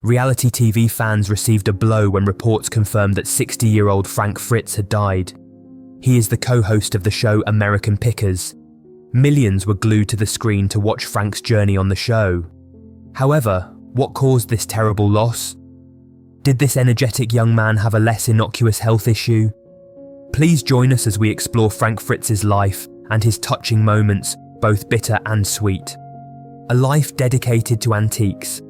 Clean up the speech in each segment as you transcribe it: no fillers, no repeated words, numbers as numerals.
Reality TV fans received a blow when reports confirmed that 60-year-old Frank Fritz had died. He is the co-host of the show American Pickers. Millions were glued to the screen to watch Frank's journey on the show. However, what caused this terrible loss? Did this energetic young man have a less innocuous health issue? Please join us as we explore Frank Fritz's life and his touching moments, both bitter and sweet. A life dedicated to antiques.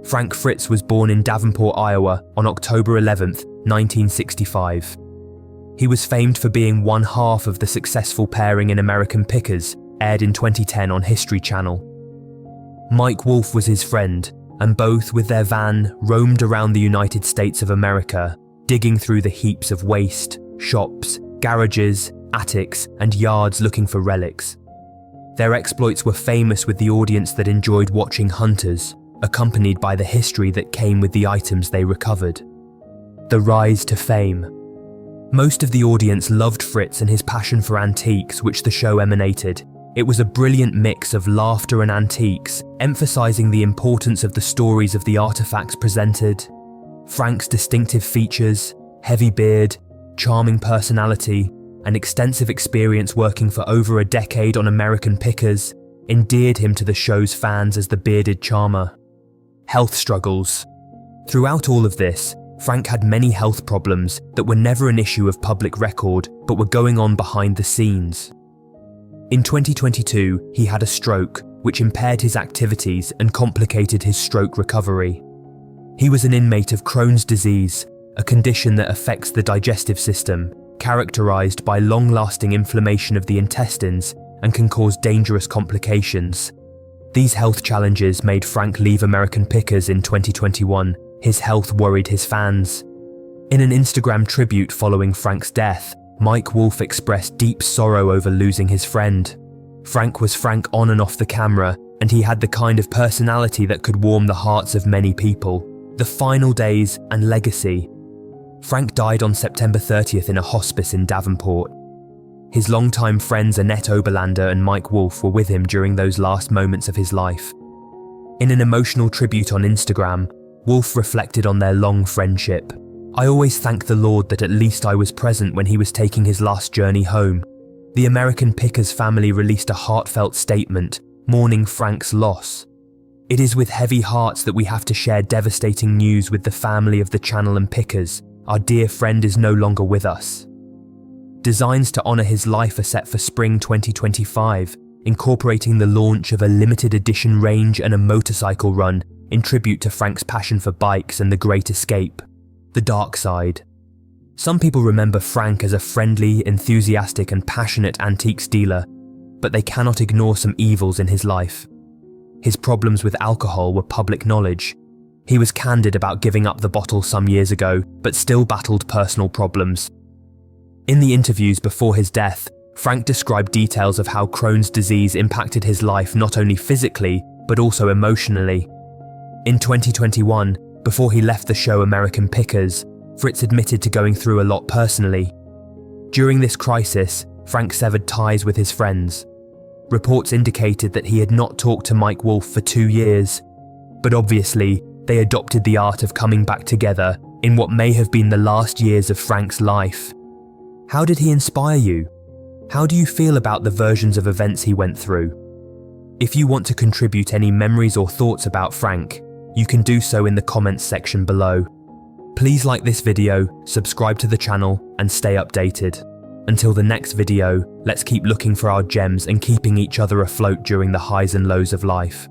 Frank Fritz was born in Davenport, Iowa on October 11, 1965. He was famed for being one half of the successful pairing in American Pickers, aired in 2010 on History Channel. Mike Wolfe was his friend, and both with their van roamed around the United States of America, digging through the heaps of waste, shops, garages, attics, and yards looking for relics. Their exploits were famous with the audience that enjoyed watching hunters, accompanied by the history that came with the items they recovered. The rise to fame. Most of the audience loved Fritz and his passion for antiques, which the show emanated. It was a brilliant mix of laughter and antiques, emphasizing the importance of the stories of the artifacts presented. Frank's distinctive features, heavy beard, charming personality, and extensive experience working for over a decade on American Pickers endeared him to the show's fans as the bearded charmer. Health struggles. Throughout all of this, Frank had many health problems that were never an issue of public record but were going on behind the scenes. In 2022, he had a stroke, which impaired his activities and complicated his stroke recovery. He was an inmate of Crohn's disease, a condition that affects the digestive system, characterized by long-lasting inflammation of the intestines and can cause dangerous complications. These health challenges made Frank leave American Pickers in 2021. His health worried his fans. In an Instagram tribute following Frank's death, Mike Wolfe expressed deep sorrow over losing his friend. Frank was frank on and off the camera, and he had the kind of personality that could warm the hearts of many people. The final days and legacy. Frank died on September 30th in a hospice in Davenport. His longtime friends Annette Oberlander and Mike Wolfe were with him during those last moments of his life. In an emotional tribute on Instagram, Wolfe reflected on their long friendship. "I always thank the Lord that at least I was present when he was taking his last journey home." The American Pickers family released a heartfelt statement, mourning Frank's loss. "It is with heavy hearts that we have to share devastating news with the family of the channel and Pickers. Our dear friend is no longer with us." Designs to honour his life are set for spring 2025, incorporating the launch of a limited edition range and a motorcycle run in tribute to Frank's passion for bikes and the Great Escape. The dark side. Some people remember Frank as a friendly, enthusiastic and passionate antiques dealer, but they cannot ignore some evils in his life. His problems with alcohol were public knowledge. He was candid about giving up the bottle some years ago, but still battled personal problems. In the interviews before his death, Frank described details of how Crohn's disease impacted his life not only physically, but also emotionally. In 2021, before he left the show American Pickers, Fritz admitted to going through a lot personally. During this crisis, Frank severed ties with his friends. Reports indicated that he had not talked to Mike Wolfe for 2 years, but obviously, they adopted the art of coming back together in what may have been the last years of Frank's life. How did he inspire you? How do you feel about the versions of events he went through? If you want to contribute any memories or thoughts about Frank, you can do so in the comments section below. Please like this video, subscribe to the channel, and stay updated. Until the next video, let's keep looking for our gems and keeping each other afloat during the highs and lows of life.